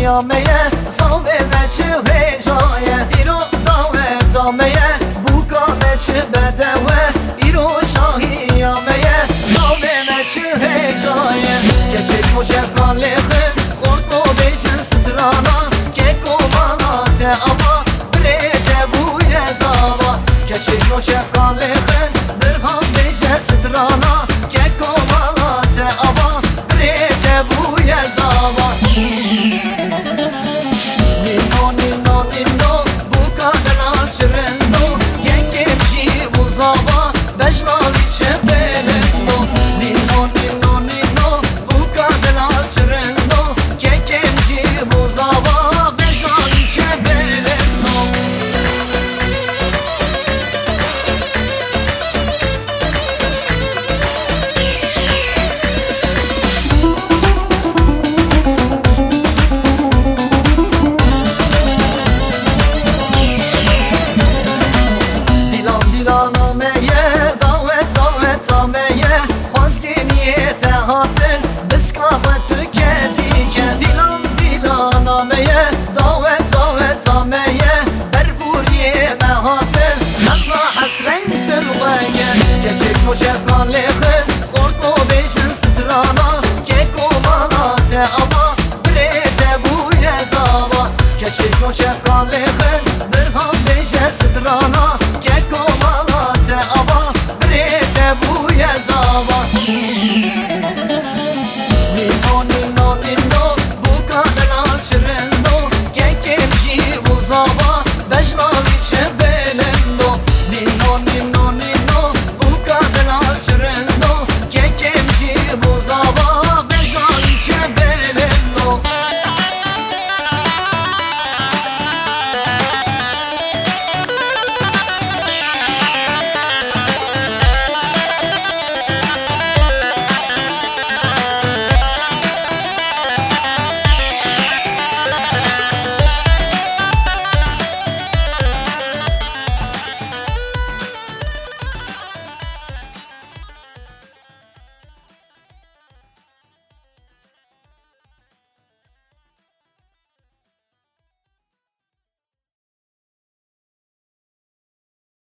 آمیه زامه بچه ویجایه ایرو داوت آمیه بوکا بچه بدوه ایرو شاهی آمیه زامه بچه ویجایه کچک مجبان لخن خورد و بیشن سترانا که کمالات آبا بریده بوی زابا کچک مجبان لخن برهان بیشن سترانا که کمالات آبا بریده بوی زابا هاتن بسکافت کسی که دیلان آمیه داوت آمیه بربوریه مهاتن خلا حسرنگ دلویه کچک مجبان لخن خورد و بیشن سترانا که کمالات آبا بریده بوی زابا کچک مجبان لخن برهان بیشن سترانا که کمالات آبا بریده بوی زابا